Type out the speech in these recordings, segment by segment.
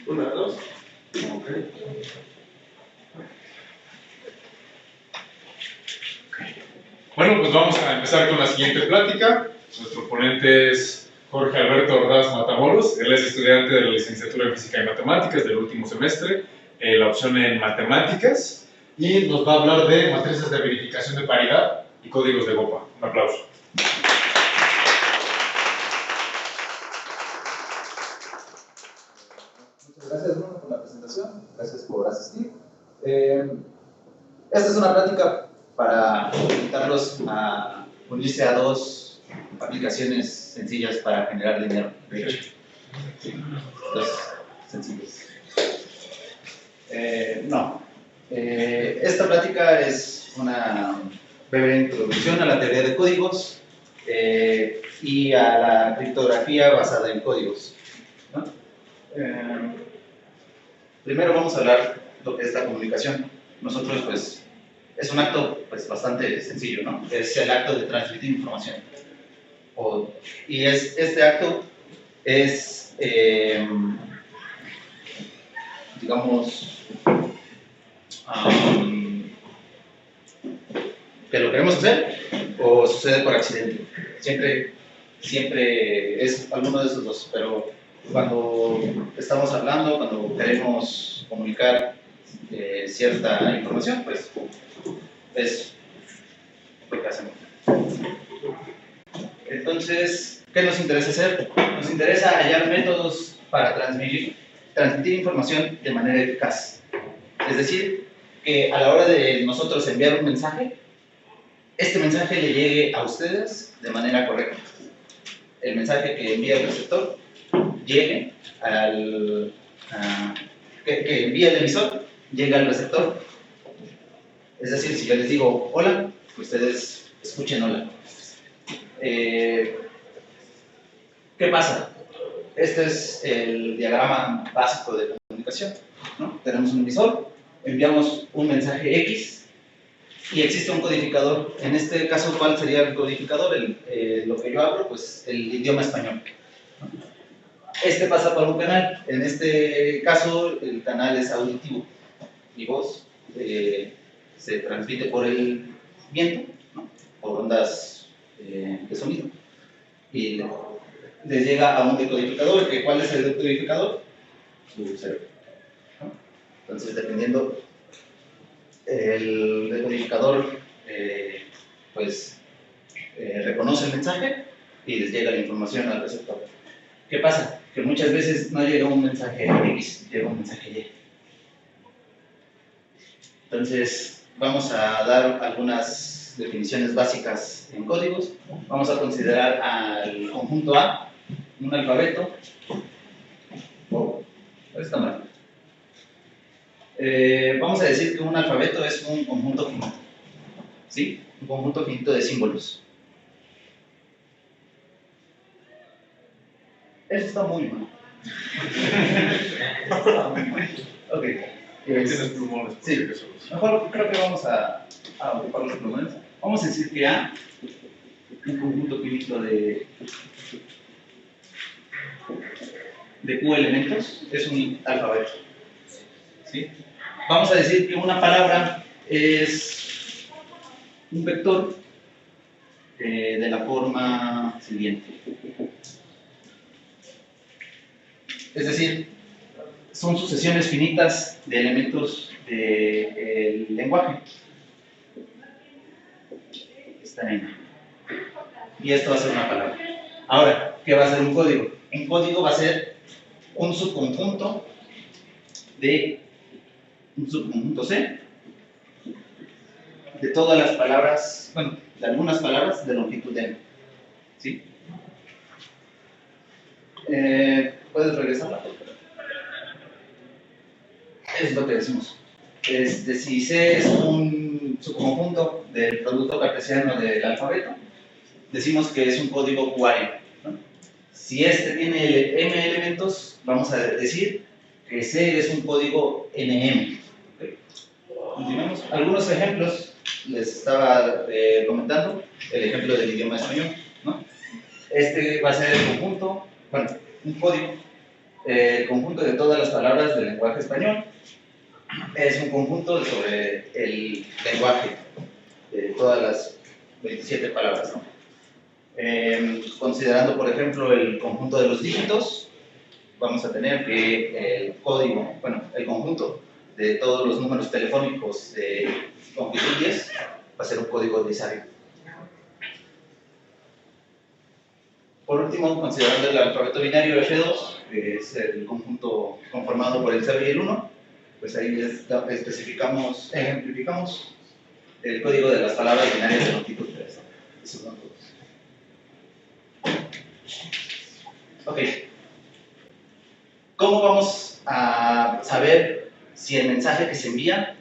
Una, dos. Ok. Bueno, pues vamos a empezar con la siguiente plática. Nuestro ponente es Jorge Alberto Ordaz Matamoros. Él es estudiante de la licenciatura en Física y Matemáticas del último semestre, la opción en Matemáticas, y nos va a hablar de matrices de verificación de paridad y códigos de GOPA. Un aplauso. Muchas gracias, Bruno, por la presentación. Gracias por asistir. Esta es una plática para invitarlos a unirse a dos aplicaciones sencillas para generar dinero. De hecho, dos sencillas. Esta plática es una breve introducción a la teoría de códigos y a la criptografía basada en códigos, ¿no? Primero vamos a hablar lo que es la comunicación. Nosotros, pues, es un acto pues, bastante sencillo, ¿no? Es el acto de transmitir información. Este acto es, digamos, que lo queremos hacer o sucede por accidente. Siempre es alguno de esos dos, pero cuando estamos hablando, cuando queremos comunicar cierta información, pues es lo que hacemos. Entonces, ¿qué nos interesa hacer? Nos interesa hallar métodos para transmitir información de manera eficaz. Es decir, que a la hora de nosotros enviar un mensaje, este mensaje le llegue a ustedes de manera correcta. El mensaje que envía el receptor llegue que envía el emisor, llega al receptor. Es decir, si yo les digo hola, ustedes escuchen hola. ¿Qué pasa? Este es el diagrama básico de comunicación, ¿no? Tenemos un emisor, enviamos un mensaje X y existe un codificador. En este caso, ¿cuál sería el codificador? Lo que yo hablo, pues el idioma español. Este pasa por un canal. En este caso, el canal es auditivo. Mi voz se transmite por el viento, ¿no? Por ondas de sonido. Y les llega a un decodificador. ¿Cuál es el decodificador? Su cerebro, ¿no? Entonces, dependiendo, el decodificador reconoce el mensaje y les llega la información al receptor. ¿Qué pasa? Que muchas veces no llega un mensaje X, llega un mensaje Y. Entonces, vamos a dar algunas definiciones básicas en códigos. Vamos a considerar al conjunto A un alfabeto. Está mal. Vamos a decir que un alfabeto es un conjunto finito, ¿sí? Un conjunto finito de símbolos. Eso está muy mal. Ok. Tienes plumones. Sí. Mejor creo que vamos a ocupar los plumones. Vamos a decir que A, un conjunto finito de Q elementos, es un alfabeto, ¿sí? Vamos a decir que una palabra es un vector de la forma siguiente. Es decir, son sucesiones finitas de elementos del lenguaje. Está en. Y esto va a ser una palabra. Ahora, ¿qué va a ser un código? Un código va a ser un subconjunto C de todas las palabras, bueno, de algunas palabras de longitud n. ¿Sí? ¿Puedes regresarla? Es lo que decimos. Si C es un subconjunto del producto cartesiano del alfabeto, decimos que es un código QAM, ¿no? Si este tiene m elementos, vamos a decir que C es un código NM. ¿Okay? Continuamos. Algunos ejemplos les estaba comentando, el ejemplo del idioma español, ¿no? Este va a ser el conjunto, bueno, un código el conjunto de todas las palabras del lenguaje español. Es un conjunto sobre el lenguaje de todas las 27 palabras, ¿no? Considerando, por ejemplo, el conjunto de los dígitos, vamos a tener que el código, bueno, el conjunto de todos los números telefónicos de longitud 10 va a ser un código disario. Por último, considerando el alfabeto binario F2, que es el conjunto conformado por el 0 y el 1, pues ahí especificamos, ejemplificamos el código de las palabras binarias de longitud 3. Esos son todos. Ok. ¿Cómo vamos a saber si el mensaje que se envía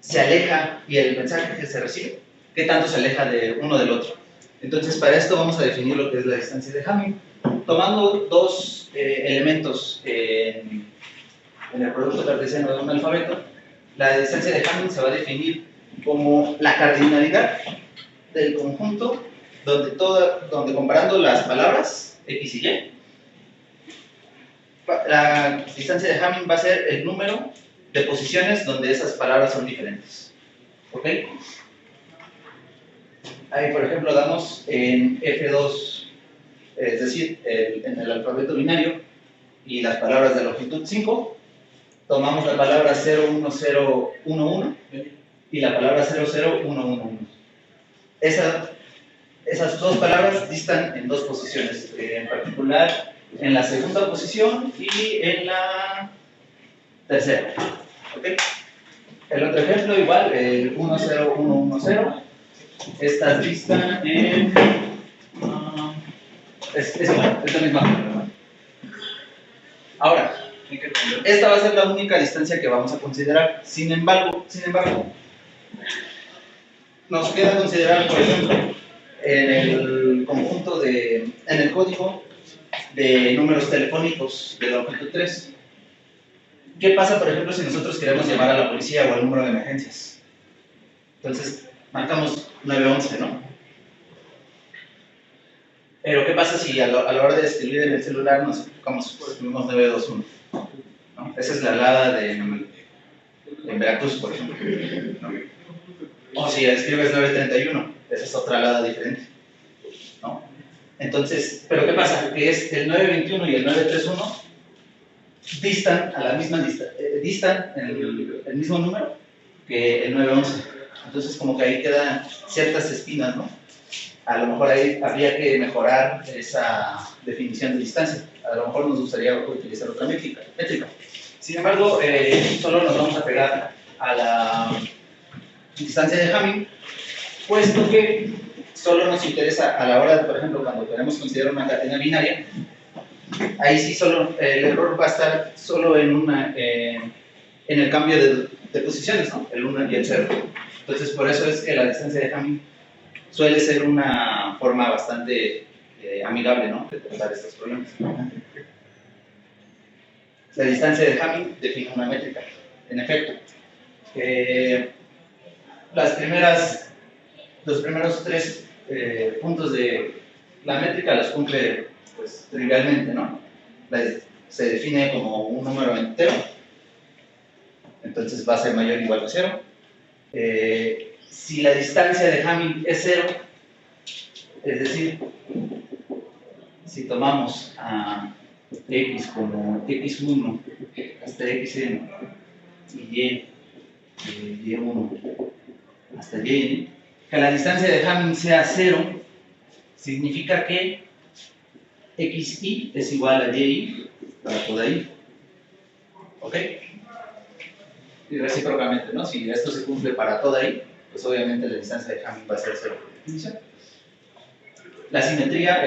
se aleja y el mensaje que se recibe, qué tanto se aleja de uno del otro? Entonces, para esto vamos a definir lo que es la distancia de Hamming. Tomando dos elementos en el producto cartesiano de un alfabeto, la distancia de Hamming se va a definir como la cardinalidad del conjunto donde comparando las palabras X y Y, la distancia de Hamming va a ser el número de posiciones donde esas palabras son diferentes. ¿Ok? Ahí, por ejemplo, damos en F2, es decir, en el alfabeto binario y las palabras de longitud 5, tomamos la palabra 01011 y la palabra 00111. Esas dos palabras distan en dos posiciones, en particular en la segunda posición y en la tercera. ¿Okay? El otro ejemplo, igual, el 10110, estas distan en. Es igual, es la misma. Ahora, esta va a ser la única distancia que vamos a considerar. Sin embargo, nos queda considerar, por ejemplo, en el código de números telefónicos de longitud 3. ¿Qué pasa, por ejemplo, si nosotros queremos llamar a la policía o al número de emergencias? Entonces, marcamos 911, ¿no? Pero ¿qué pasa si a la hora de escribir en el celular nos escribimos 921? ¿No? Esa es la alada en Veracruz, por ejemplo, ¿no? O si escribes 931, esa es otra alada diferente, ¿no? Entonces, ¿pero qué pasa? Que es el 921 y el 931 distan a la misma distan el mismo número que el 911. Entonces, como que ahí quedan ciertas espinas, ¿no? A lo mejor ahí habría que mejorar esa definición de distancia. A lo mejor nos gustaría utilizar otra métrica. Sin embargo, solo nos vamos a pegar a la distancia de Hamming, puesto que solo nos interesa a la hora de, por ejemplo, cuando queremos considerar una cadena binaria, ahí sí solo el error va a estar solo en el cambio de posiciones, ¿no? El 1 y el 0. Entonces, por eso es que la distancia de Hamming suele ser una forma bastante amigable, ¿no?, de tratar estos problemas. La distancia de Hamming define una métrica. En efecto, los primeros tres puntos de la métrica los cumple, pues, trivialmente, ¿no? Se define como un número entero, entonces va a ser mayor o igual a 0. Si la distancia de Hamming es 0, es decir, si tomamos a x como x1 hasta xn y y1 hasta yn, que la distancia de Hamming sea 0, significa que xi es igual a yi para toda i. ¿Ok? Y recíprocamente, ¿no? Si esto se cumple para toda i, pues obviamente la distancia de Hamming va a ser 0 por definición. La simetría,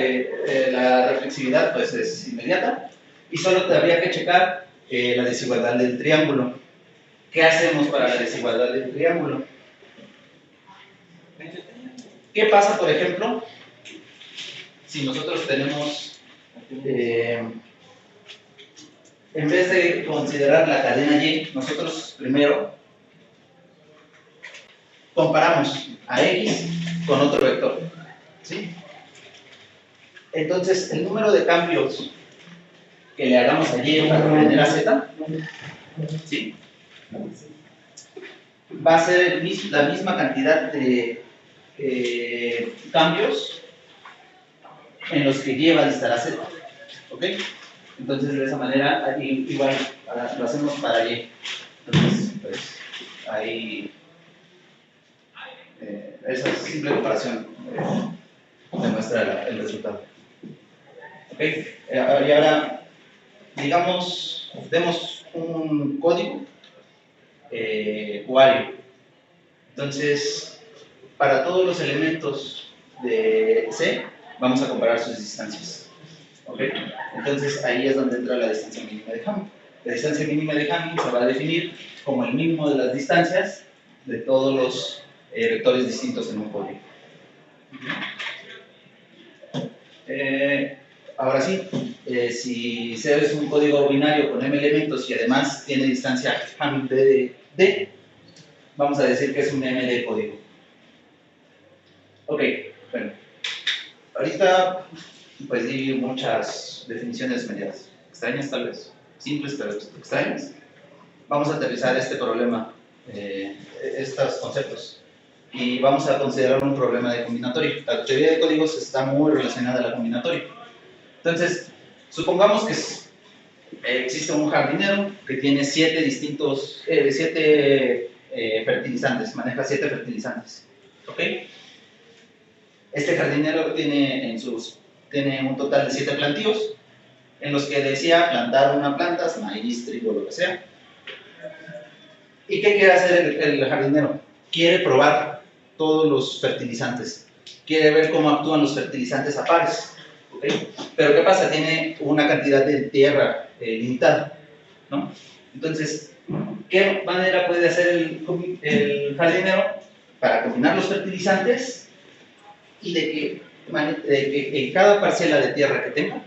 la reflexividad, pues es inmediata, y solo te habría que checar la desigualdad del triángulo. ¿Qué hacemos para la desigualdad del triángulo? ¿Qué pasa, por ejemplo, si nosotros tenemos, en vez de considerar la cadena Y, nosotros primero comparamos a X con otro vector, ¿sí? Entonces, el número de cambios que le hagamos a Y para obtener a Z, ¿sí? Va a ser la misma cantidad de cambios en los que Y va a distar a Z, ¿ok? Entonces, de esa manera, igual lo hacemos para Y. Entonces, pues, ahí, esa simple comparación demuestra el resultado. ¿Ok? Y ahora, digamos, demos un código cuario. Entonces, para todos los elementos de C, vamos a comparar sus distancias. ¿Ok? Entonces, ahí es donde entra la distancia mínima de Hamming. La distancia mínima de Hamming se va a definir como el mínimo de las distancias de todos los vectores distintos en un código. Ahora sí, si C es un código binario con m elementos y además tiene distancia Hamming de D, vamos a decir que es un m de código. Ok, bueno, ahorita pues di muchas definiciones medias extrañas tal vez, simples pero extrañas. Vamos a aterrizar este problema, estos conceptos, y vamos a considerar un problema de combinatorio. La teoría de códigos está muy relacionada a la combinatoria. Entonces, supongamos que existe un jardinero que tiene 7 fertilizantes, maneja 7 fertilizantes. ¿Ok? Este jardinero tiene un total de 7 plantíos, en los que decía plantar una planta, maíz, trigo, lo que sea. ¿Y qué quiere hacer el jardinero? Quiere probar todos los fertilizantes. Quiere ver cómo actúan los fertilizantes a pares. ¿Okay? Pero ¿qué pasa? Tiene una cantidad de tierra limitada, ¿no? Entonces, ¿qué manera puede hacer el jardinero para combinar los fertilizantes y de que en cada parcela de tierra que tenga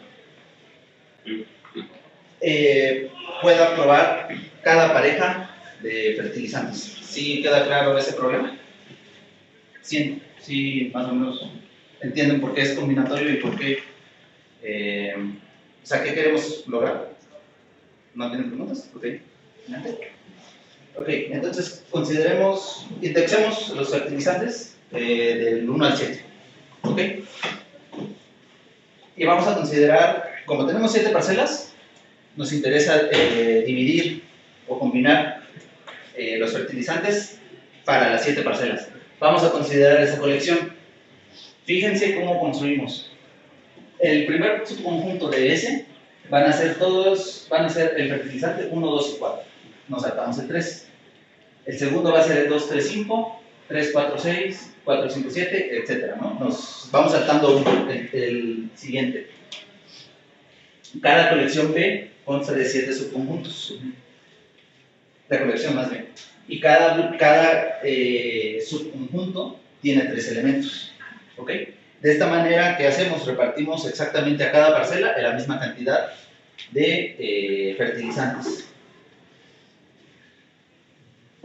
pueda probar cada pareja de fertilizantes? ¿Sí queda claro ese problema? Sí, más o menos entienden por qué es combinatorio y por qué. O sea, ¿qué queremos lograr? ¿No tienen preguntas? Ok. Ok, entonces indexemos los fertilizantes del 1 al 7. Ok. Y vamos a considerar, como tenemos 7 parcelas, nos interesa dividir o combinar los fertilizantes para las 7 parcelas. Vamos a considerar esa colección. Fíjense cómo construimos. El primer subconjunto de S van a ser el fertilizante 1, 2 y 4. Nos saltamos el 3. El segundo va a ser el 2, 3, 5, 3, 4, 6, 4, 5, 7, etc., ¿no? Nos vamos saltando el siguiente. Cada colección B consta de 7 subconjuntos. La colección más bien. Y cada subconjunto tiene 3 elementos. ¿Ok? De esta manera, ¿qué hacemos? Repartimos exactamente a cada parcela la misma cantidad de fertilizantes.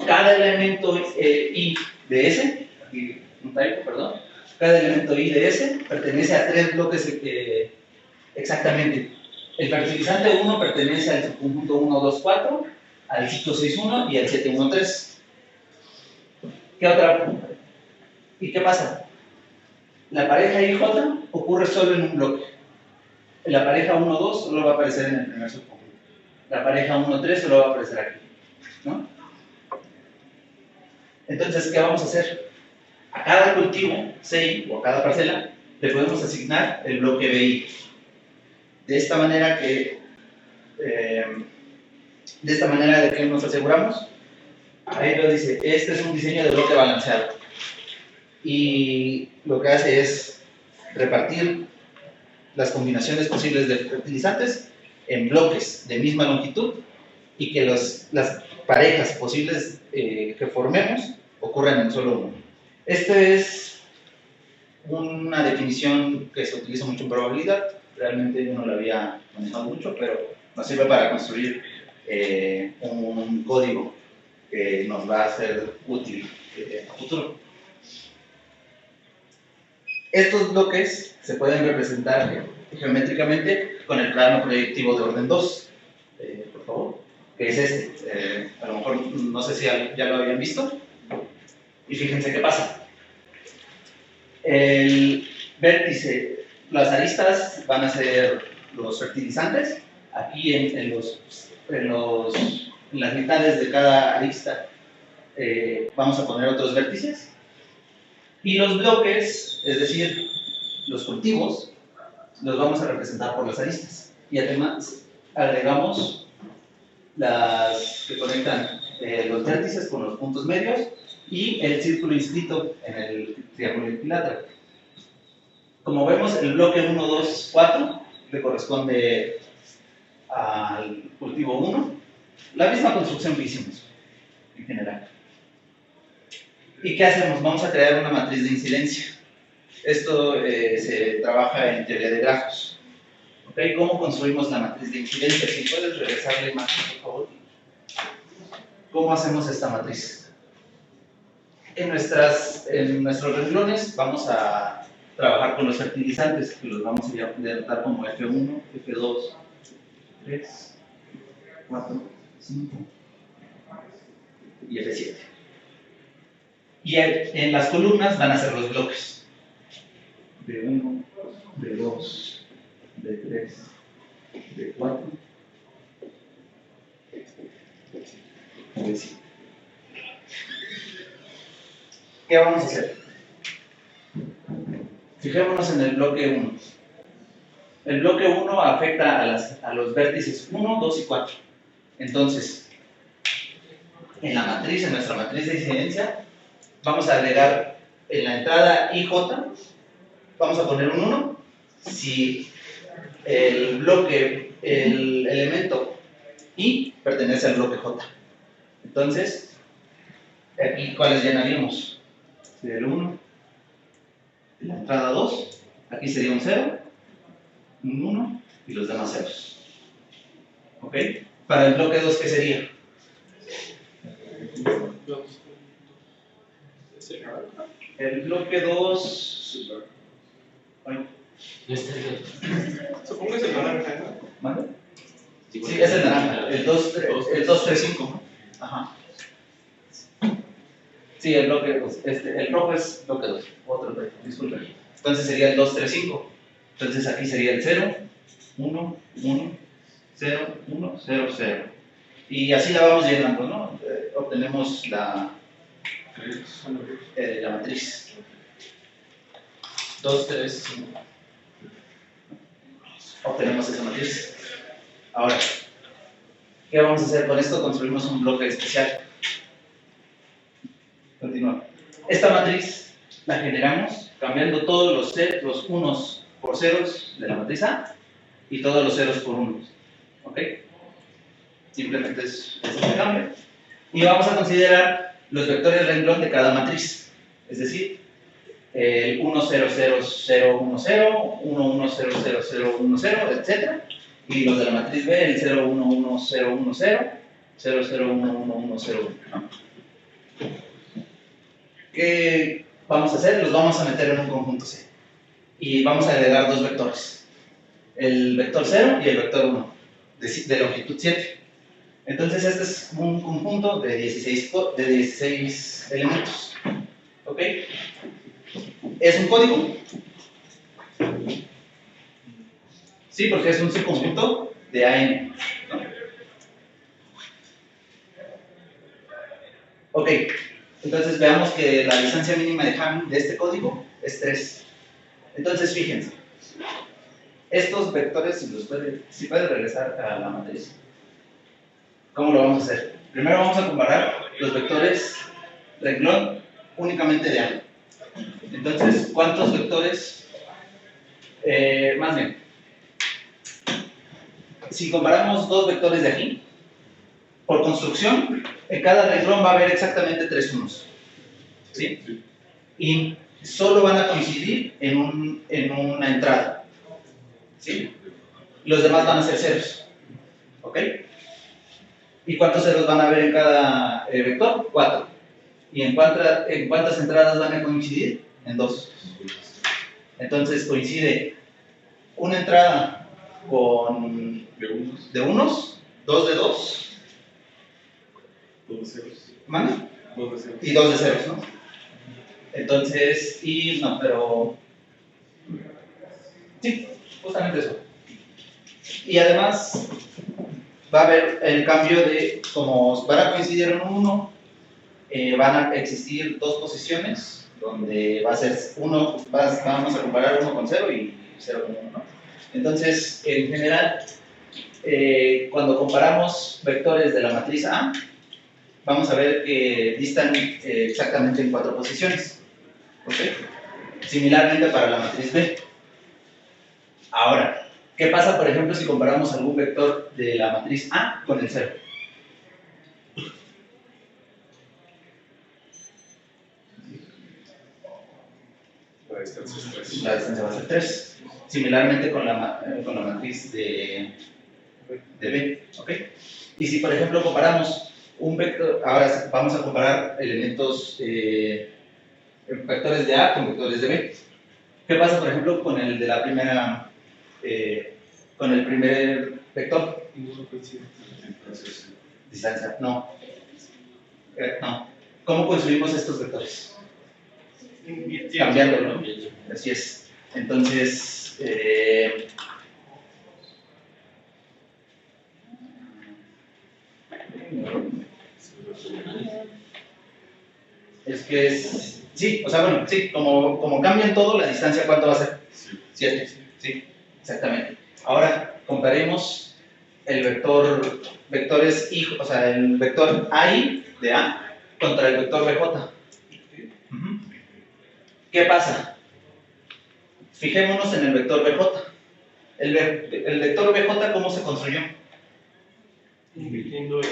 Cada elemento I de S, aquí un typo, perdón, cada elemento I de S pertenece a 3 bloques exactamente. El fertilizante 1 pertenece al subconjunto 1, 2, 4, al ciclo 6, 1 y al 7, 1, 3. ¿Y qué pasa? La pareja IJ ocurre solo en un bloque. La pareja 1-2 solo va a aparecer en el primer subconjunto. La pareja 1-3 solo va a aparecer aquí, ¿no? Entonces, ¿qué vamos a hacer? A cada cultivo, CI, o a cada parcela, le podemos asignar el bloque BI. De esta manera de que nos aseguramos, ahí lo dice, este es un diseño de bloque balanceado. Y lo que hace es repartir las combinaciones posibles de fertilizantes en bloques de misma longitud y que las parejas posibles que formemos ocurran en solo uno. Esta es una definición que se utiliza mucho en probabilidad. Realmente yo no la había manejado mucho, pero nos sirve para construir un código que nos va a ser útil a futuro. Estos bloques se pueden representar geométricamente con el plano proyectivo de orden 2, por favor, que es este. A lo mejor no sé si ya lo habían visto. Y fíjense qué pasa. El vértice, las aristas van a ser los fertilizantes. Aquí en las mitades de cada arista vamos a poner otros vértices. Y los bloques, es decir, los cultivos, los vamos a representar por las aristas. Y además agregamos las que conectan los vértices con los puntos medios y el círculo inscrito en el triángulo equilátero. Como vemos, el bloque 1, 2, 4 le corresponde al cultivo 1. La misma construcción que hicimos en general. ¿Y qué hacemos? Vamos a crear una matriz de incidencia. Esto se trabaja en teoría de grafos. ¿Okay? ¿Cómo construimos la matriz de incidencia? Si puedes regresar la imagen, por favor. ¿Cómo hacemos esta matriz? En nuestros renglones vamos a trabajar con los fertilizantes, que los vamos a denotar como F1, F2, 3, 4, 5 y F7. Y en las columnas van a ser los bloques. B1, B2, B3, B4, B5. ¿Qué vamos a hacer? Fijémonos en el bloque 1. El bloque 1 afecta a los vértices 1, 2 y 4. Entonces, en nuestra matriz de incidencia, vamos a agregar en la entrada IJ, vamos a poner un 1, si el elemento I pertenece al bloque J. Entonces, aquí, ¿cuáles llenaríamos? Sería el 1, la entrada 2, aquí sería un 0, un 1 y los demás ceros. ¿Ok? Para el bloque 2, ¿qué sería? El bloque 2... Supongo que es el naranja, ¿no? ¿Mande? Sí, es el naranja, el 235. Ajá. Sí, el rojo es bloque 2, disculpen. Entonces sería el 235. Entonces aquí sería el 0, 1, 1, 0, 1, 0, 0. Y así la vamos llenando, ¿no? Obtenemos la matriz. 2, 3, 5. Obtenemos esa matriz. Ahora, ¿qué vamos a hacer con esto? Construimos un bloque especial. Continúa. Esta matriz la generamos cambiando todos los unos por ceros de la matriz A y todos los ceros por unos. ¿Ok? Simplemente es este cambio. Y vamos a considerar los vectores renglón de cada matriz. Es decir, el 1, 0, 0, 0, 1, 0, 1, 1, 0, 0, 0, 1, 0, etc. Y los de la matriz B, el 0, 1, 1, 0, 1, 0, 0, 0, 1, 1, 1, 0, 1. ¿Qué vamos a hacer? Los vamos a meter en un conjunto C. Y vamos a agregar dos vectores. El vector 0 y el vector 1, de longitud 7. Entonces este es un conjunto de 16 elementos. ¿Ok? ¿Es un código? Sí, porque es un subconjunto de AN, ¿no? Ok, entonces veamos que la distancia mínima de Hamming de este código es 3. Entonces fíjense, estos vectores, si puede regresar a la matriz, ¿cómo lo vamos a hacer? Primero vamos a comparar los vectores renglón únicamente de A. Entonces, ¿cuántos vectores? Más bien, si comparamos dos vectores de aquí, por construcción, en cada renglón va a haber exactamente 3 unos. ¿Sí? Y solo van a coincidir en una entrada. ¿Sí? Los demás van a ser ceros. ¿Ok? ¿Y cuántos ceros van a haber en cada vector? 4. ¿Y en cuántas entradas van a coincidir? En 2. Entonces coincide una entrada con De unos, de unos, 2 de 2, dos de ceros. ¿manda? Dos de ceros. Y 2 de ceros, ¿no? Entonces, y no, pero sí, justamente eso. Y además va a haber el cambio de, como van a coincidir en uno, van a existir dos posiciones, donde va a ser uno, vamos a comparar 1 con 0 y 0 con 1, ¿no? Entonces, en general, cuando comparamos vectores de la matriz A, vamos a ver que distan exactamente en 4 posiciones. ¿Ok? Similarmente para la matriz B. Ahora, ¿qué pasa, por ejemplo, si comparamos algún vector de la matriz A con el 0? La distancia es 3. La distancia va a ser 3. Similarmente con la matriz de B. ¿Ok? Y si, por ejemplo, comparamos un vector, ahora vamos a comparar elementos, vectores de A con vectores de B. ¿Qué pasa, por ejemplo, con el de la primera, con el primer vector? Ninguno coincide. Entonces, Distancia, no. No. ¿Cómo construimos estos vectores? Cambiándolo. Así es. Entonces, es que es. Sí, o sea, bueno, sí, como cambian todo, la distancia, ¿cuánto va a ser? 7. Sí, exactamente. Ahora, comparemos el vectores I, o sea, el vector AI de A contra el vector BJ. ¿Qué pasa? Fijémonos en el vector BJ. El vector BJ, ¿cómo se construyó?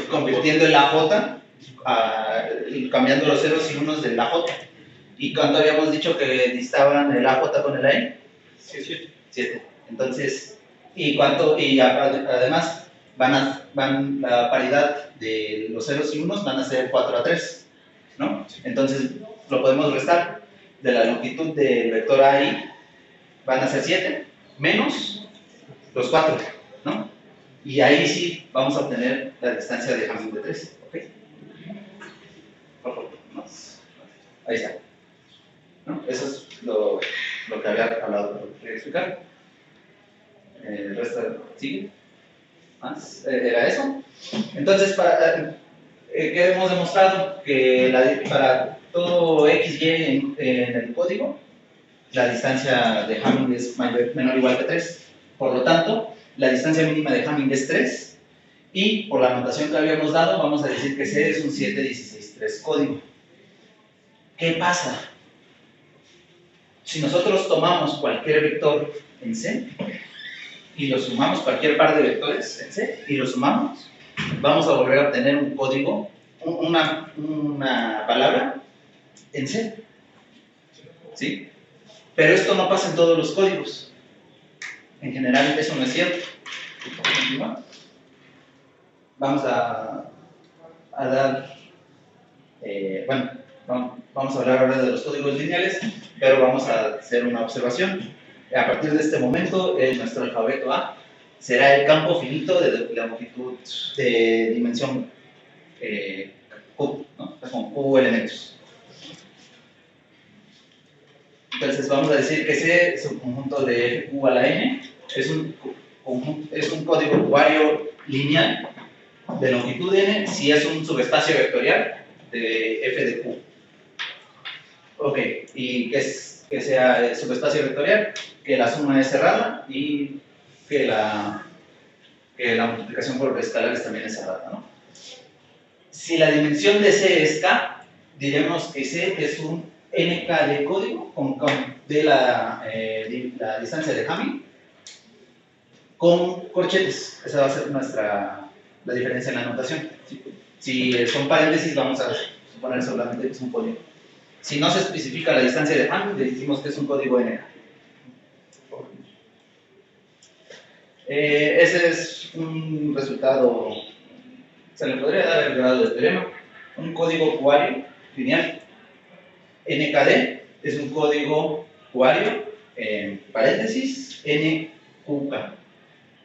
Convirtiendo el AJ, cambiando los ceros y unos del AJ. ¿Y cuánto habíamos dicho que distaban el AJ con el AI? 7. Entonces, ¿y cuánto? Y además, la paridad de los ceros y unos van a ser 4:3, ¿no? Entonces, lo podemos restar. De la longitud del vector AI van a ser 7 menos los 4, ¿no? Y ahí sí vamos a obtener la distancia de Hamming de 3, ¿ok? Ahí está, ¿no? Eso es lo que había hablado, lo que quería explicar. El resto sigue. ¿Más? ¿Era eso? Entonces, ¿qué hemos demostrado? Que para todo XY en el código, la distancia de Hamming es menor o igual que 3. Por lo tanto, la distancia mínima de Hamming es 3. Y por la notación que habíamos dado, vamos a decir que C es un 716.3 código. ¿Qué pasa? Si nosotros tomamos cualquier vector en C y lo sumamos, cualquier par de vectores en C y lo sumamos, vamos a volver a obtener un código, una palabra en C. ¿Sí? Pero esto no pasa en todos los códigos. En general, eso no es cierto. Vamos a dar, bueno, vamos a hablar ahora de los códigos lineales, pero vamos a hacer una observación. A partir de este momento, nuestro alfabeto A será el campo finito de longitud de dimensión Q, ¿no? Es como Q elementos. Entonces vamos a decir que C es un conjunto de FQ a la N, es un código cuario lineal de longitud N si es un subespacio vectorial de F de Q. Ok, y que sea el subespacio vectorial, que la suma es cerrada y que la multiplicación por escalares también es cerrada, ¿no? Si la dimensión de C es K, diremos que C es un NK de código de la distancia de Hamming con corchetes. Esa va a ser la diferencia en la notación. Si son paréntesis, vamos a suponer solamente que es un código. Si no se especifica la distancia de Hamming, le decimos que es un código NK. Ese es un resultado, se le podría dar el grado de teorema, un código cuario lineal. NKD es un código cuario, en paréntesis, NQK.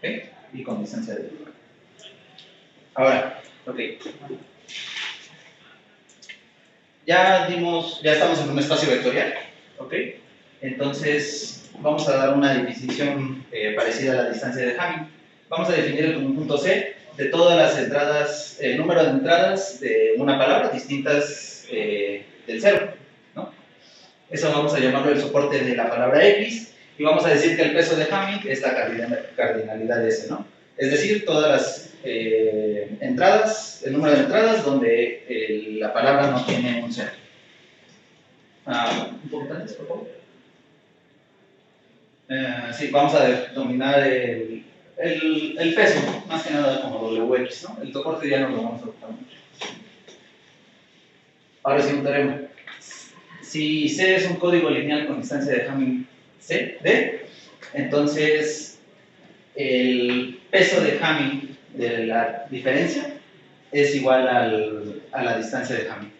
¿ok? Y con distancia de... Ahora, ok. Ya estamos en un espacio vectorial, ¿ok? Entonces, vamos a dar una definición parecida a la distancia de Hamming. Vamos a definir el conjunto C de todas las entradas, el número de entradas de una palabra distintas del cero, ¿no? Eso vamos a llamarlo el soporte de la palabra X, y vamos a decir que el peso de Hamming es la cardinalidad de S, ¿no? Es decir, todas las entradas, el número de entradas donde la palabra no tiene un cero. Un poco antes, por favor. Sí, vamos a denominar el peso, más que nada como WX, ¿no? El soporte ya no lo vamos a ocupar mucho. Ahora sí, un teorema. Si C es un código lineal con distancia de Hamming D, entonces el peso de Hamming de la diferencia es igual a la distancia de Hamming,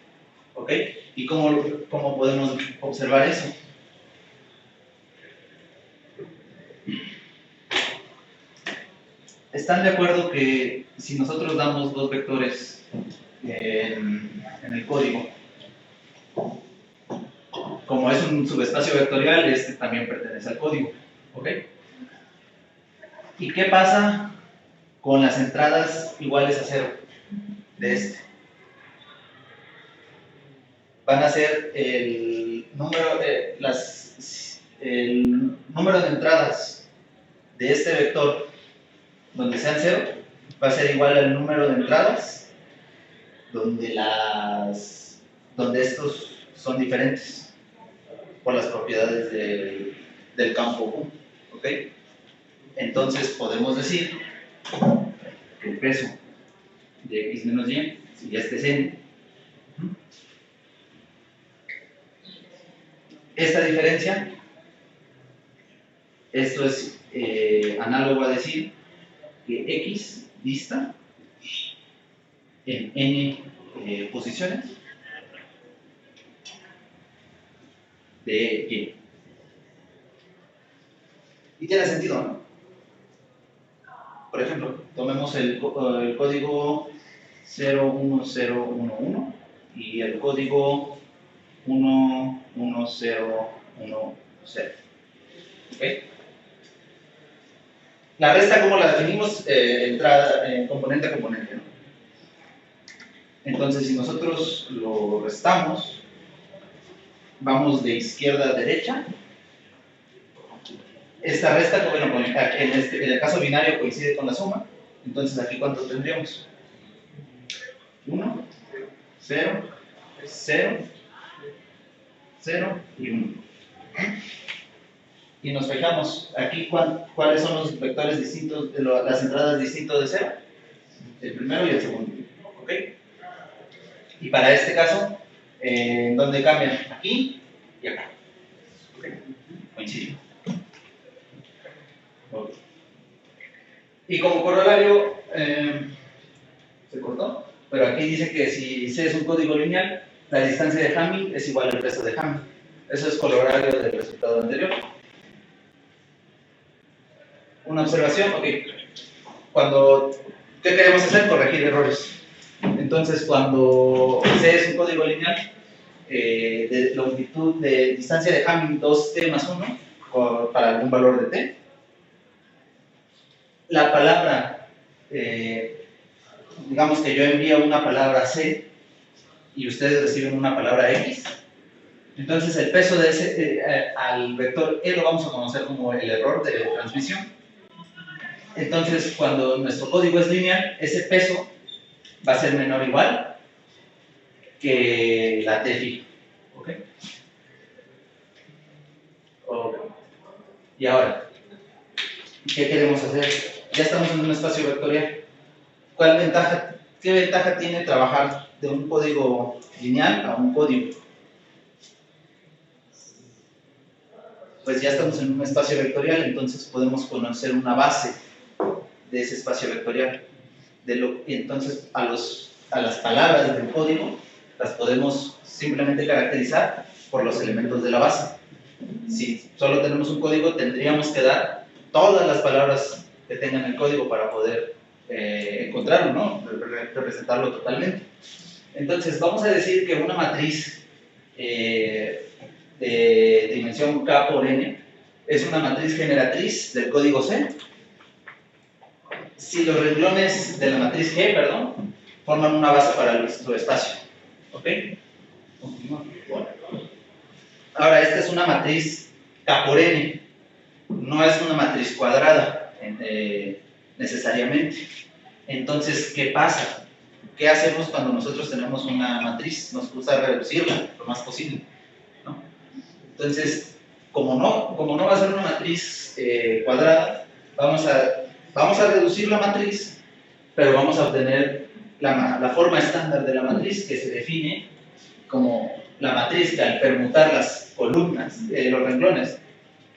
¿ok? ¿Y cómo podemos observar eso? ¿Están de acuerdo que si nosotros damos dos vectores en el código, como es un subespacio vectorial, este también pertenece al código, ¿ok? ¿Y qué pasa con las entradas iguales a 0 de este? Van a ser el número de entradas de este vector donde sean 0 va a ser igual al número de entradas donde estos son diferentes por las propiedades del campo U, ¿ok? Entonces podemos decir que el peso de X menos Y, si este es N, esta diferencia, esto es análogo a decir que X dista en N posiciones de Y. Y tiene sentido, ¿no? Por ejemplo, tomemos el código 01011 y el código 11010. ¿Ok? La resta, ¿cómo la definimos? Componente a componente, ¿no? Entonces, si nosotros lo restamos, vamos de izquierda a derecha. Esta resta, bueno, en el caso binario coincide con la suma. Entonces, aquí ¿cuánto tendríamos? 1, 0, 0, 0 y 1. Y nos fijamos aquí cuáles son los vectores distintos, las entradas distintas de 0. El primero y el segundo. ¿Ok? Y para este caso, ¿dónde cambian? Aquí y acá. ¿Ok? Coinciden. Okay. Y como corolario, se cortó, pero aquí dice que si C es un código lineal, la distancia de Hamming es igual al peso de Hamming. Eso es corolario del resultado anterior. Una observación, ok. ¿Qué queremos hacer? Corregir errores. Entonces, cuando C es un código lineal, de longitud de distancia de Hamming 2t más 1 para algún valor de t, la palabra, digamos que yo envío una palabra C y ustedes reciben una palabra X, entonces el peso de ese al vector E lo vamos a conocer como el error de transmisión. Entonces, cuando nuestro código es lineal, ese peso va a ser menor o igual que la T fija. ¿Ok? Y ahora, ¿qué queremos hacer? Ya estamos en un espacio vectorial. ¿Qué ventaja tiene trabajar de un código lineal a un código? Pues ya estamos en un espacio vectorial, entonces podemos conocer una base de ese espacio vectorial. Entonces, a las palabras del código las podemos simplemente caracterizar por los elementos de la base. Si solo tenemos un código, tendríamos que dar todas las palabras que tengan el código para poder encontrarlo, ¿no? Representarlo totalmente. Entonces, vamos a decir que una matriz de dimensión K por N es una matriz generatriz del código C. Si los renglones de la matriz G, perdón, forman una base para el subespacio. ¿Ok? Bueno. Ahora, esta es una matriz K por N. No es una matriz cuadrada, necesariamente. Entonces, ¿qué pasa? ¿Qué hacemos cuando nosotros tenemos una matriz? Nos gusta reducirla lo más posible, ¿no? Entonces, como no va a ser una matriz cuadrada, vamos a reducir la matriz, pero vamos a obtener la forma estándar de la matriz, que se define como la matriz que al permutar las columnas, los renglones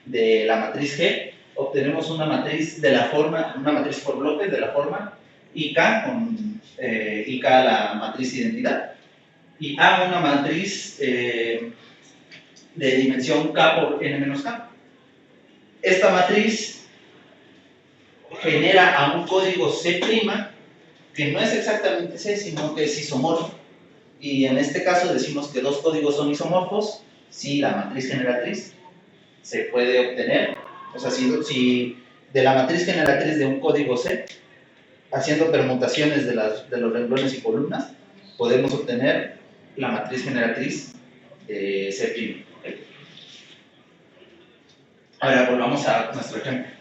de la matriz G, obtenemos una matriz de la forma, una matriz por bloques de la forma IK, con IK la matriz identidad, y A una matriz de dimensión K por N menos K. Esta matriz genera a un código C' que no es exactamente C, sino que es isomorfo. Y en este caso decimos que dos códigos son isomorfos si la matriz generatriz se puede obtener. O sea, si de la matriz generatriz de un código C, haciendo permutaciones de los renglones y columnas, podemos obtener la matriz generatriz de C'. ¿Okay? Ahora volvamos a nuestro ejemplo.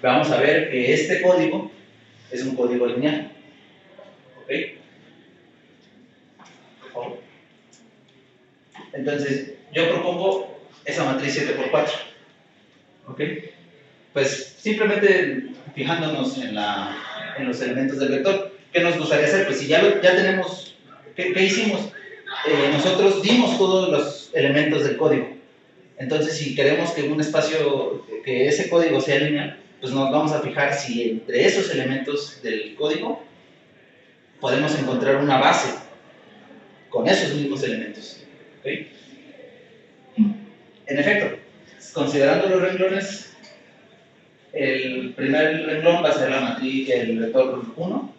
Vamos a ver que este código es un código lineal. ¿Ok? Por favor. Entonces, yo propongo esa matriz 7×4. ¿Ok? Pues simplemente fijándonos en los elementos del vector, ¿qué nos gustaría hacer? Pues si ya tenemos, ¿qué hicimos? Nosotros dimos todos los elementos del código. Entonces, si queremos que un espacio, que ese código sea lineal, pues nos vamos a fijar si entre esos elementos del código podemos encontrar una base con esos mismos elementos. ¿Okay? En efecto, considerando los renglones, el primer renglón va a ser la matriz, el vector 1,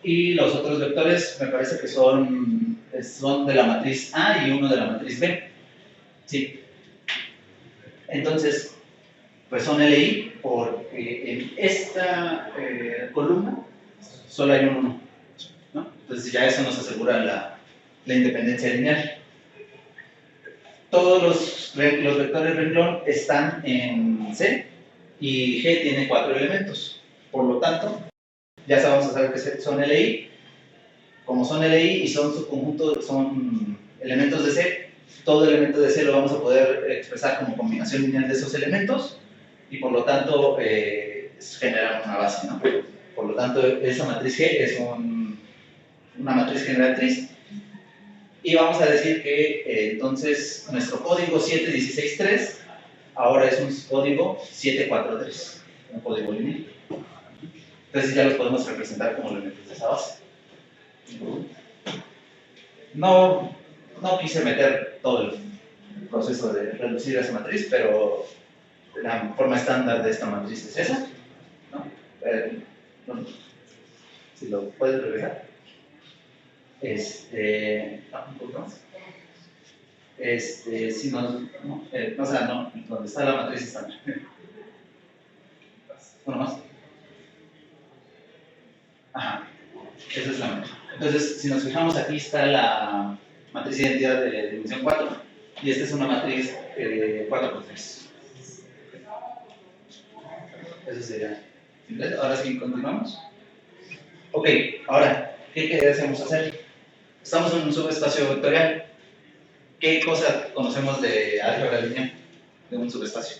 y los otros vectores me parece que son de la matriz A y uno de la matriz B. Sí. Entonces, pues son LI porque en esta columna solo hay un 1, ¿no? Entonces ya eso nos asegura la independencia lineal. Todos los vectores renglón están en C y G tiene 4 elementos. Por lo tanto, ya sabemos saber que son LI. Como son LI y son subconjunto, son elementos de C, todo elemento de C lo vamos a poder expresar como combinación lineal de esos elementos y por lo tanto generan una base, ¿no? Por lo tanto, esa matriz G es una matriz generatriz. Y vamos a decir que entonces nuestro código 7163 ahora es un código 743, un código lineal. Entonces ya los podemos representar como elementos de esa base. No quise meter todo el proceso de reducir esa matriz, pero la forma estándar de esta matriz es esa, ¿no? Si lo puedes regresar. Un poco más. Si no, donde está la matriz estándar. Uno más. Ajá, esa es la matriz. Entonces, si nos fijamos, aquí está la matriz de identidad de dimensión 4, y esta es una matriz 4×3. Eso sería. Ahora sí, continuamos. Ok, ahora, ¿qué queremos hacer? Estamos en un subespacio vectorial. ¿Qué cosa conocemos de álgebra lineal? De un subespacio.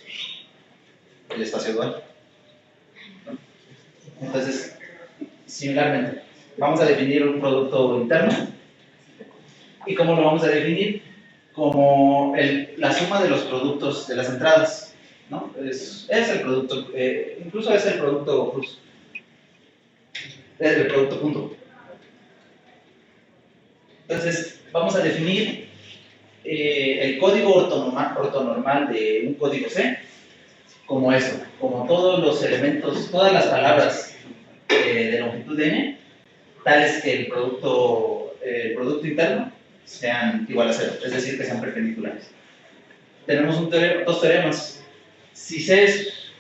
El espacio dual. ¿No? Entonces, similarmente, vamos a definir un producto interno. ¿Y cómo lo vamos a definir? Como la suma de los productos de las entradas, ¿no? Es el producto, incluso es el producto cruz. Es el producto punto. Entonces, vamos a definir el código ortonormal de un código C como eso, como todos los elementos, todas las palabras de longitud n, tales que el producto interno sean igual a 0, es decir, que sean perpendiculares. Tenemos dos teoremas. Si C es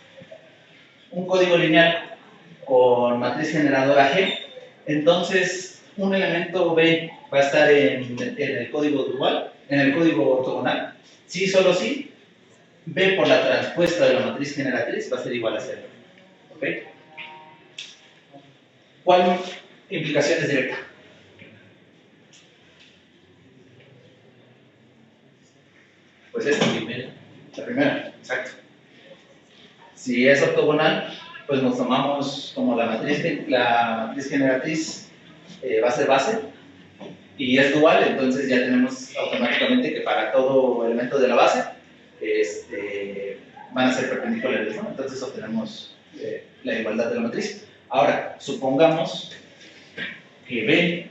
un código lineal con matriz generadora G, entonces un elemento B va a estar en el código dual, en el código ortogonal. Si solo si B por la transpuesta de la matriz generatriz va a ser igual a 0. ¿Ok? ¿Cuál implicación es directa? Pues esta primera. La primera, exacto. Si es ortogonal, pues nos tomamos como la matriz generatriz va a ser base, y es dual, entonces ya tenemos automáticamente que para todo elemento de la base van a ser perpendiculares, ¿no? Entonces obtenemos la igualdad de la matriz. Ahora, supongamos que B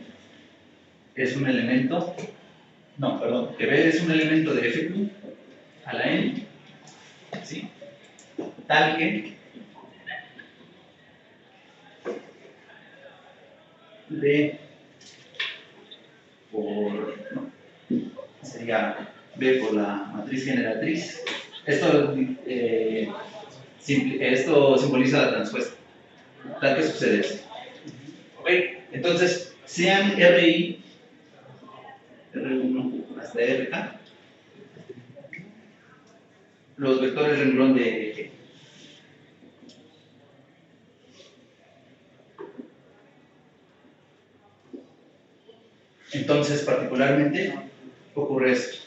es un elemento, que B es un elemento de Fq a la n, ¿sí? Tal que B por, sería B por la matriz generatriz. Esto simboliza la transpuesta. Tal que sucede esto. ¿Ok? Entonces, sean RI, R1 hasta RK, los vectores renglón de G. Entonces, particularmente, ocurre esto.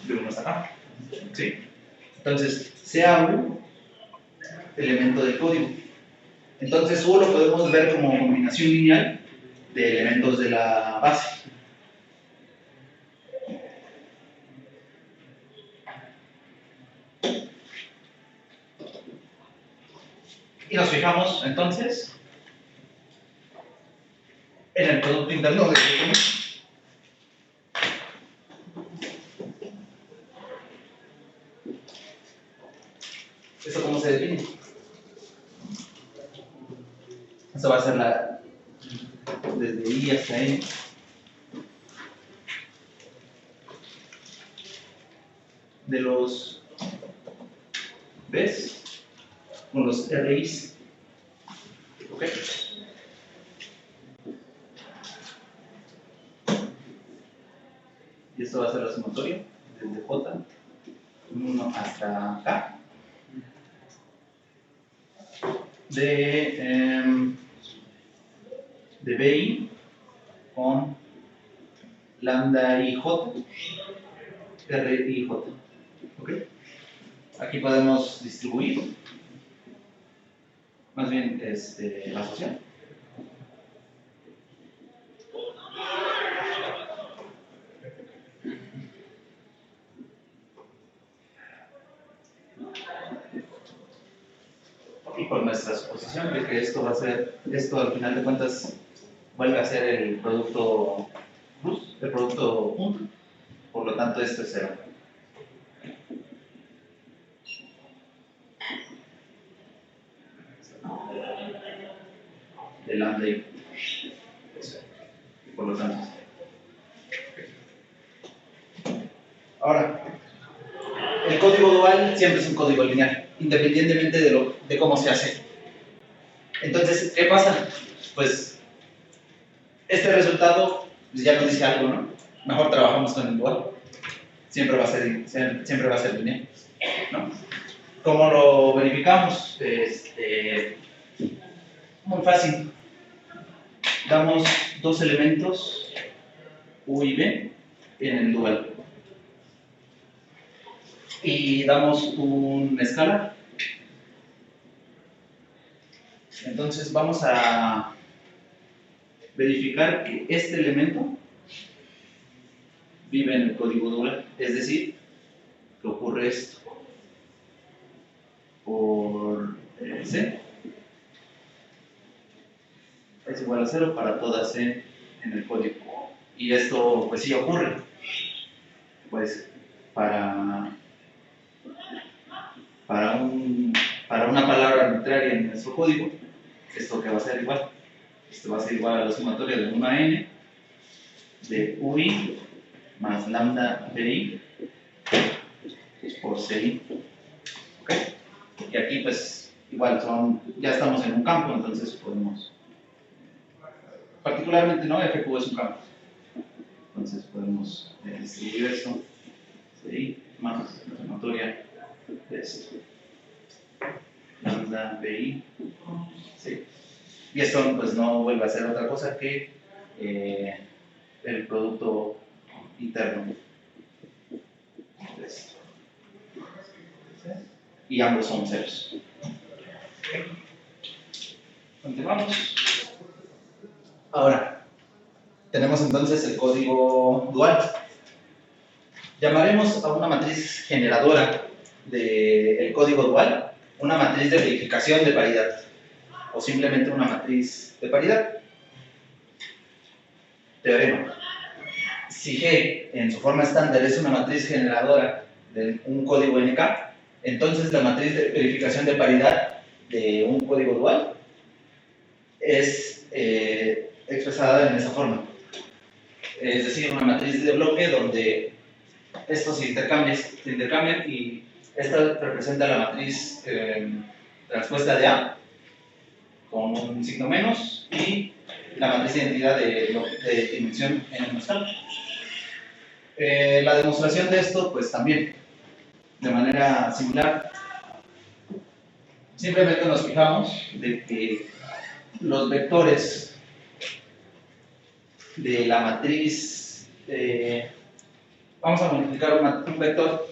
De uno hasta acá. ¿Sí? Entonces, sea U elemento de código. Entonces, U lo podemos ver como combinación lineal de elementos de la base. Y nos fijamos entonces en el producto interno de ¿eso cómo se define? Eso va a ser desde I hasta N. De los B's con los RI's. ¿Ok? Y esto va a ser la sumatoria desde J 1 hasta K de BI con lambda IJ, RIJ. ¿Ok? Aquí podemos distribuir, más bien la asociación. Y por nuestra suposición de que esto va a ser, esto al final de cuentas vuelve a ser el producto cruz, el producto punto, por lo tanto esto es 0. De lambda y por lo tanto. Ahora, el código dual siempre es un código lineal, independientemente de cómo se hace. Entonces, ¿qué pasa? Pues este resultado pues ya nos dice algo, ¿no? Mejor trabajamos con el dual. Siempre va a ser lineal, ¿no? ¿Cómo lo verificamos? Muy fácil. Damos dos elementos U y B en el dual. Y damos un escalar. Entonces vamos a verificar que este elemento vive en el código dual, es decir, que ocurre esto por C es igual a 0 para toda C en el código. Y esto, pues sí ocurre. Pues para una palabra arbitraria en nuestro código, esto que va a ser igual. Esto va a ser igual a la sumatoria de 1 a n de ui más lambda bi por ci. ¿Ok? Y aquí, pues, igual ya estamos en un campo, entonces podemos. Particularmente, ¿no? FQ es un campo. Entonces podemos distribuir esto. Ci más la sumatoria de esto. Lambda bi. Sí. Y esto pues no vuelve a ser otra cosa que el producto interno de esto. Y ambos son ceros. Continuamos. Ahora, tenemos entonces el código dual. Llamaremos a una matriz generadora del código dual una matriz de verificación de paridad, o simplemente una matriz de paridad. Teorema. Si G en su forma estándar es una matriz generadora de un código NK, entonces la matriz de verificación de paridad de un código dual es expresada en esa forma. Es decir, una matriz de bloque donde estos se intercambian y esta representa la matriz transpuesta de A con un signo menos y la matriz de identidad de dimensión n menos k. La demostración de esto, pues también, de manera similar, simplemente nos fijamos de que los vectores de la matriz, vamos a multiplicar un vector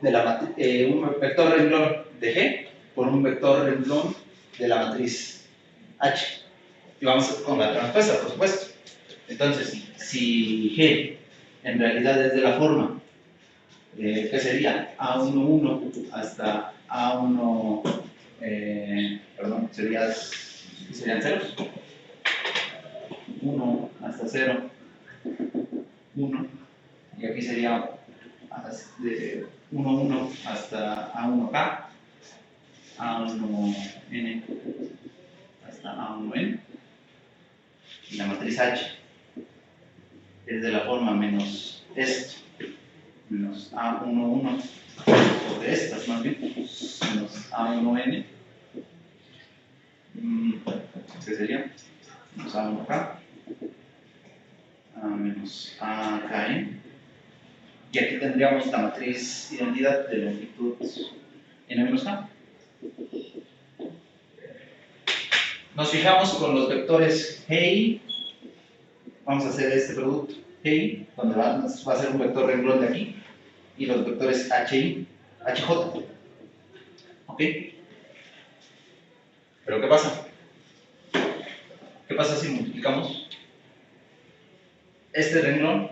un vector renglón de G por un vector renglón de la matriz H. Y vamos con la transpuesta, por supuesto. Entonces, si G en realidad es de la forma que sería A11 hasta A1, perdón, serían ceros. 1 hasta 0, 1, y aquí sería de 1, 1 hasta A1K, A1N hasta A1N, y la matriz H es de la forma menos esto, menos A11, o de estas más bien, menos A1N, ¿qué sería? Menos A1K, menos AKN, y aquí tendríamos la matriz identidad de longitud n-k. Nos fijamos con los vectores GI, vamos a hacer este producto GI, donde va a ser un vector renglón de aquí, y los vectores HI, HJ. ¿Ok? ¿Pero qué pasa? ¿Qué pasa si multiplicamos este renglón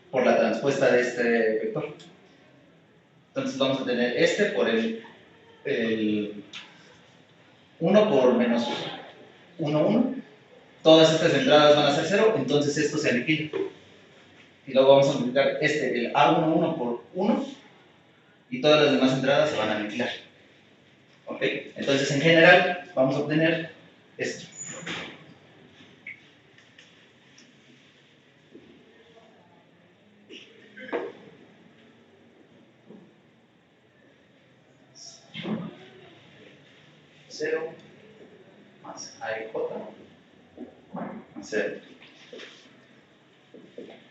por la transpuesta de este vector? Entonces vamos a tener este por el 1 por menos 1, 1. Todas estas entradas van a ser 0, entonces esto se aniquila. Y luego vamos a multiplicar el A11 por 1, y todas las demás entradas se van a aniquilar. ¿Ok? Entonces en general vamos a obtener esto. Cero más AIJ más 0.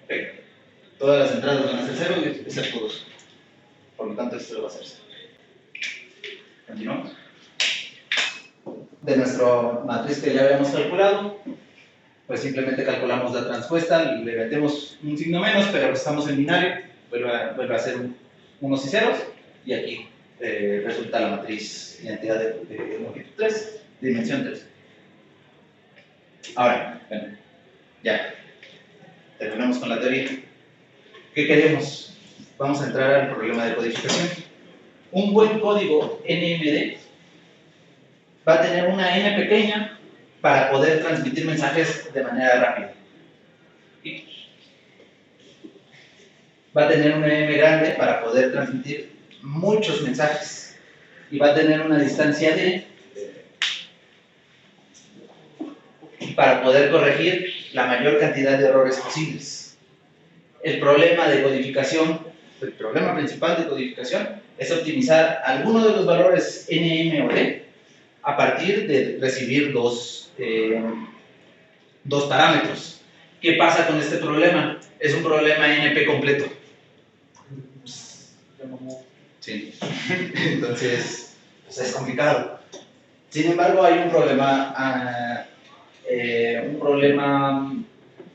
Ok. Todas las entradas van a ser 0 excepto 2. Por lo tanto, esto va a ser 0. Continuamos. De nuestra matriz que ya habíamos calculado, pues simplemente calculamos la transpuesta, le metemos un signo menos, pero estamos en binario, vuelve a ser unos y ceros, y aquí resulta la matriz identidad de longitud 3, dimensión 3. Ahora, bueno, ya terminamos con la teoría. ¿Qué queremos? Vamos a entrar al problema de codificación. Un buen código NMD va a tener una n pequeña para poder transmitir mensajes de manera rápida. Aquí. Va a tener un m grande para poder transmitir muchos mensajes y va a tener una distancia d para poder corregir la mayor cantidad de errores posibles. El problema de codificación, el problema principal de codificación es optimizar alguno de los valores n, m o d a partir de recibir dos parámetros. ¿Qué pasa con este problema? Es un problema NP completo. Sí. Entonces, pues es complicado. Sin embargo, hay un problema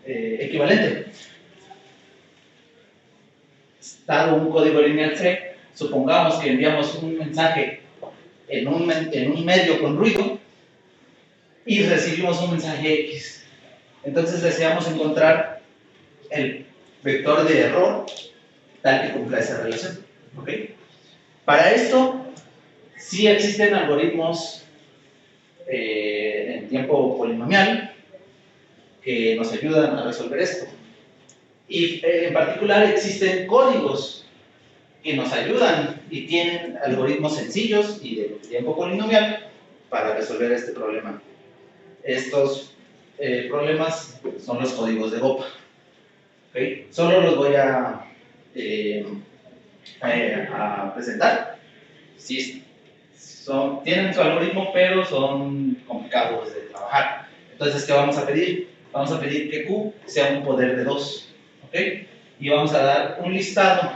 equivalente. Dado un código lineal C, supongamos que enviamos un mensaje en un medio con ruido y recibimos un mensaje X. Entonces deseamos encontrar el vector de error tal que cumpla esa relación. ¿Okay? Para esto, sí existen algoritmos en tiempo polinomial que nos ayudan a resolver esto. Y en particular existen códigos que nos ayudan y tienen algoritmos sencillos y de tiempo polinomial para resolver este problema. Estos problemas son los códigos de GOPA. ¿Okay? Solo los voy a presentar. Sí, tienen su algoritmo, pero son complicados de trabajar. Entonces, ¿qué vamos a pedir? Vamos a pedir que Q sea un poder de 2. ¿Okay? Y vamos a dar un listado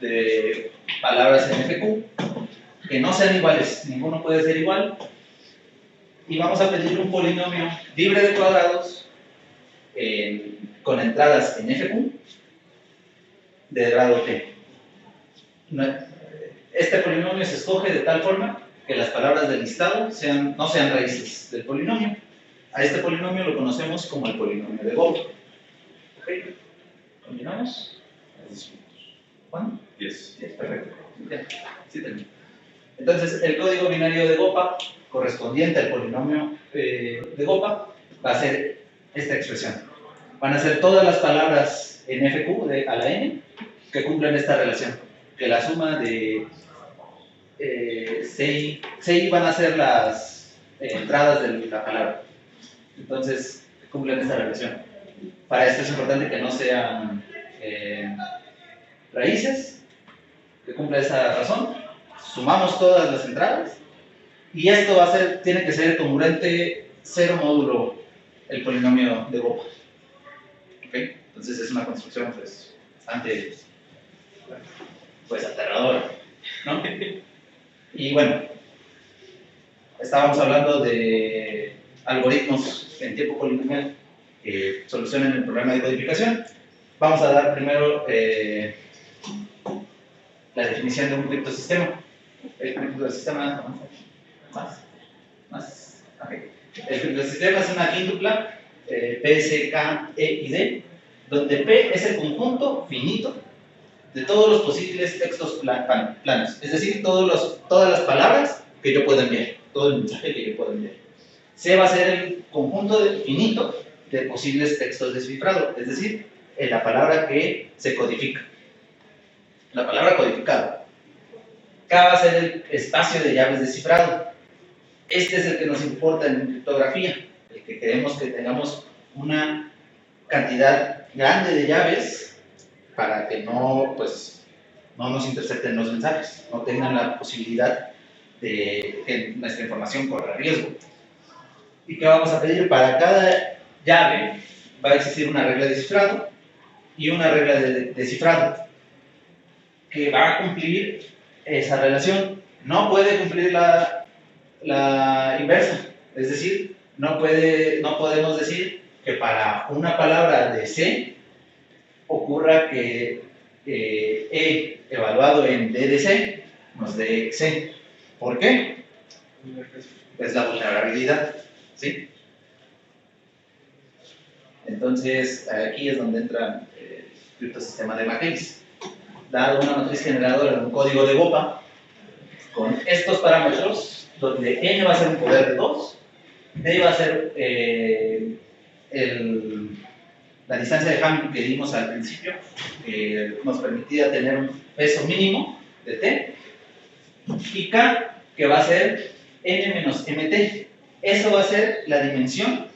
de palabras en FQ que no sean iguales, ninguno puede ser igual, y vamos a pedir un polinomio libre de cuadrados con entradas en FQ de grado T. Este polinomio se escoge de tal forma que las palabras del listado no sean raíces del polinomio. A este polinomio lo conocemos como el polinomio de GOPA. ¿Okay? ¿Continuamos? ¿Juan? 10. Perfecto. Ya, sí termino. Entonces, el código binario de GOPA correspondiente al polinomio de GOPA va a ser esta expresión. Van a ser todas las palabras en FQ a la n que cumplen esta relación. Que la suma de CI van a ser las entradas de la palabra. Entonces, cumplen esta relación. Para esto es importante que no sean raíces, que cumpla esa razón. Sumamos todas las entradas y esto tiene que ser congruente 0 módulo el polinomio de GOPA. ¿Okay? Entonces es una construcción pues, bastante aterradora, ¿no? Y bueno, estábamos hablando de algoritmos en tiempo polinomial que solucionen el problema de codificación. Vamos a dar primero la definición de un criptosistema. El criptosistema okay. El criptosistema es una quíntupla P, S, K, E y D, donde P es el conjunto finito de todos los posibles textos planos, es decir, todas las palabras que yo puedo enviar, todo el mensaje que yo puedo enviar. C va a ser el conjunto finito de posibles textos descifrados, es decir, la palabra que se codifica, la palabra codificada. K va a ser el espacio de llaves descifrado. Este es el que nos importa en criptografía, el que queremos que tengamos una cantidad grande de llaves para que no nos intercepten los mensajes, no tengan la posibilidad de que nuestra información corra riesgo. ¿Y qué vamos a pedir? Para cada llave va a existir una regla de cifrado y una regla de descifrado que va a cumplir esa relación. No puede cumplir la inversa, es decir, no podemos decir que para una palabra de C ocurra que E evaluado en D de C nos dé C. ¿Por qué? Es la vulnerabilidad, ¿sí? Entonces, aquí es donde entra el criptosistema de matriz. Dado una matriz generadora de un código de GOPA, con estos parámetros, donde n va a ser un poder de 2, d va a ser la distancia de Hamming que dimos al principio, que nos permitía tener un peso mínimo de t, y k, que va a ser n menos mt. Eso va a ser la dimensión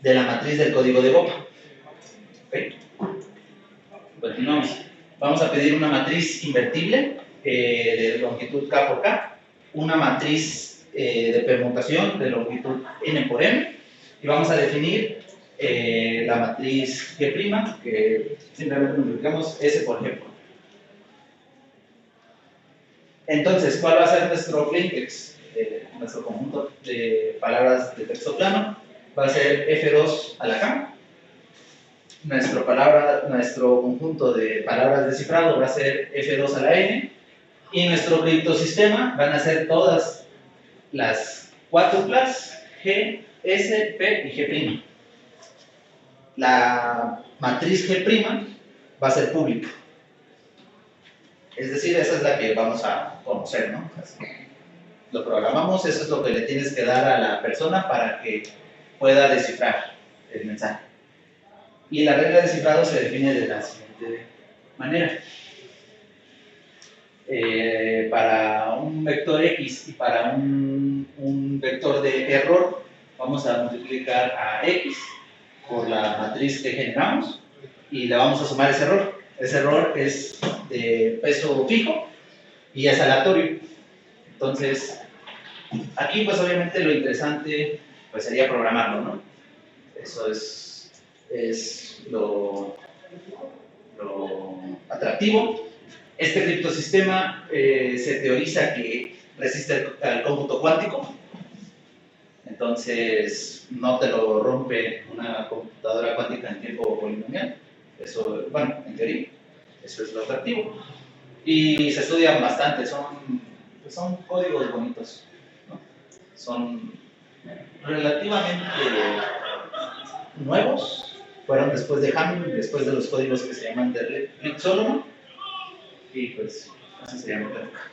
de la matriz del código de BOPA. ¿Okay? Continuamos. Vamos a pedir una matriz invertible de longitud k por k, una matriz de permutación de longitud n por m, y vamos a definir la matriz G', que simplemente multiplicamos S por G. Entonces, ¿cuál va a ser nuestro plaintext? Nuestro conjunto de palabras de texto plano va a ser F2 a la K. Nuestro conjunto de palabras de cifrado va a ser F2 a la N. Y nuestro criptosistema van a ser todas las cuádruplas G, S, P y G'. La matriz G' va a ser pública. Es decir, esa es la que vamos a conocer, ¿no? Lo programamos, eso es lo que le tienes que dar a la persona para que pueda descifrar el mensaje. Y la regla de cifrado se define de la siguiente manera. Para un vector X y para un vector de error, vamos a multiplicar a X por la matriz que generamos y le vamos a sumar ese error. Ese error es de peso fijo y es aleatorio. Entonces, aquí pues obviamente lo interesante pues sería programarlo, ¿no? Eso es lo atractivo. Este criptosistema se teoriza que resiste al cómputo cuántico. Entonces, no te lo rompe una computadora cuántica en tiempo polinomial. Eso, bueno, en teoría, eso es lo atractivo. Y se estudian bastante, son códigos bonitos, ¿no? Son relativamente nuevos, fueron después de Hamming, después de los códigos que se llaman de Reed-Solomon, y pues, así se llama la época.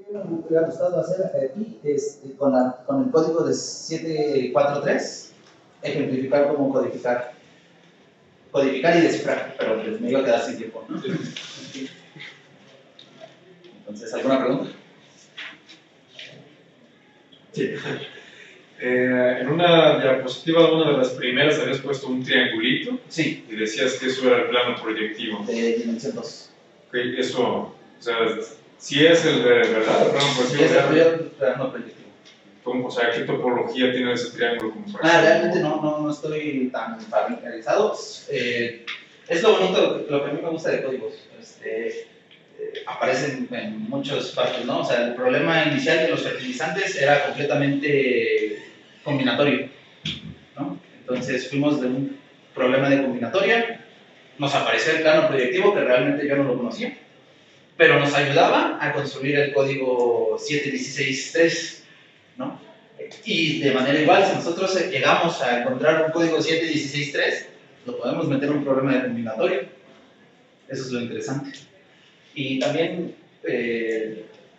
Me hubiera gustado hacer aquí con el código de 743, Ejemplificar cómo codificar y descifrar, pero pues me iba a quedar sin tiempo, ¿no? Entonces, ¿alguna pregunta? Sí. En una diapositiva, una de las primeras, habías puesto un triangulito Sí, y decías que eso era el plano proyectivo. de dimensión 2. Ok, eso, o sea, si es el de verdad, el plano Sí, proyectivo. es el plano proyectivo. O sea, ¿qué topología tiene ese triángulo como para Realmente no estoy tan familiarizado. Es lo bonito, lo que a mí me gusta de códigos. Aparecen en muchas partes, ¿no? O sea, el problema inicial de los fertilizantes era completamente combinatorio, ¿no? Entonces fuimos de un problema de combinatoria, nos apareció el plano proyectivo que realmente yo no lo conocía, pero nos ayudaba a construir el código 7.16.3, ¿no? Y de manera igual, si nosotros llegamos a encontrar un código 7.16.3, lo podemos meter en un problema de combinatoria. Eso es lo interesante. Y también,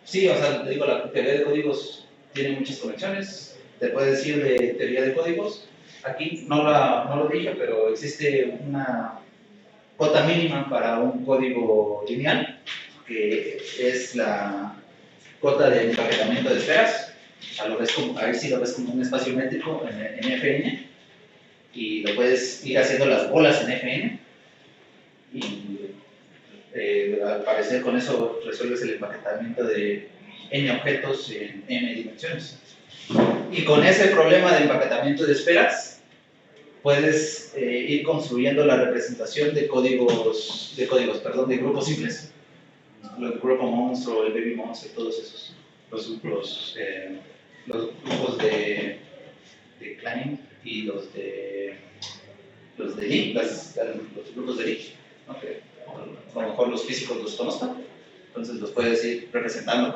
sí, o sea, te digo, la teoría de códigos tiene muchas conexiones. Te puedo decir de teoría de códigos. Aquí no lo dije, pero existe una cota mínima para un código lineal, que es la cota de empaquetamiento de esferas. O sea, lo ves como, ahí sí lo ves como un espacio métrico en FN, y lo puedes ir haciendo las bolas en FN, y al parecer con eso resuelves el empaquetamiento de n objetos en n dimensiones. Y con ese problema de empaquetamiento de esferas puedes ir construyendo la representación de de grupos simples. El grupo monstruo, el baby monstruo, todos esos. Los grupos de Klein y los de Lie, los grupos de Lie, ¿no? Que a lo mejor los físicos los conozcan, entonces los puedes ir representando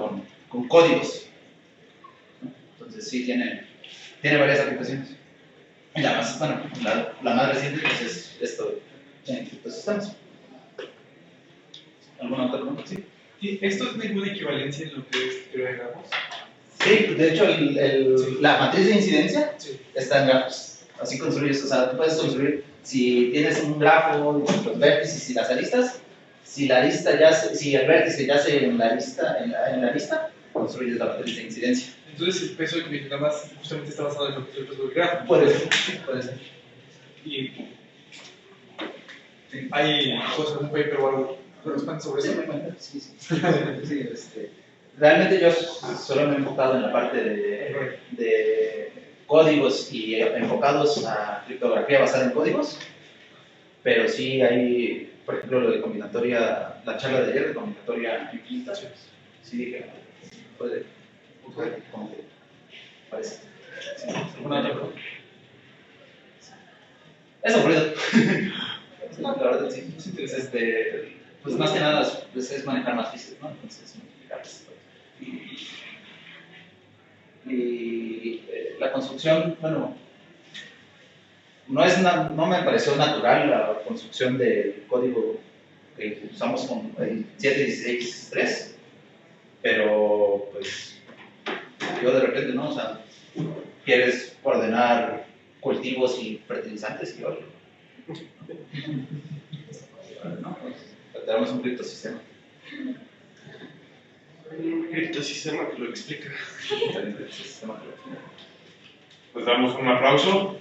con códigos. Entonces sí, tiene varias aplicaciones. Y la más reciente pues, es esto en criptosistemas. ¿Alguna otra pregunta? Sí. ¿Y esto es ninguna equivalencia en lo que es teoría de grafos? Sí, de hecho, la matriz de incidencia Sí. está en grafos. Así construyes, o sea, tú puedes construir, si tienes un grafo, los vértices y las aristas, si el vértice yace en la lista, construyes la matriz de incidencia. Entonces el peso que nada más justamente está basado en lo que es el peso del grafo. Puede ser. Y hay cosas, un paper o algo corresponde sobre eso. Sí. Realmente yo solo me he enfocado en la parte de códigos y enfocados a criptografía basada en códigos, pero sí hay, por ejemplo, lo de combinatoria, la charla de ayer de combinatoria infinita, sí dije, puede, como que parece. Sí, ¿alguna otra pregunta? Es aburrido. La verdad, sí. Pues más que nada es manejar más física, ¿no? Entonces, multiplicarlas. Y la construcción, bueno, no me pareció natural la construcción del código que usamos con el 716.3, pero pues yo de repente, ¿no? O sea, quieres ordenar cultivos y fertilizantes y óleo. ¿No? Pues, tenemos un criptosistema. Un criptosistema que lo explica. Pues damos un aplauso.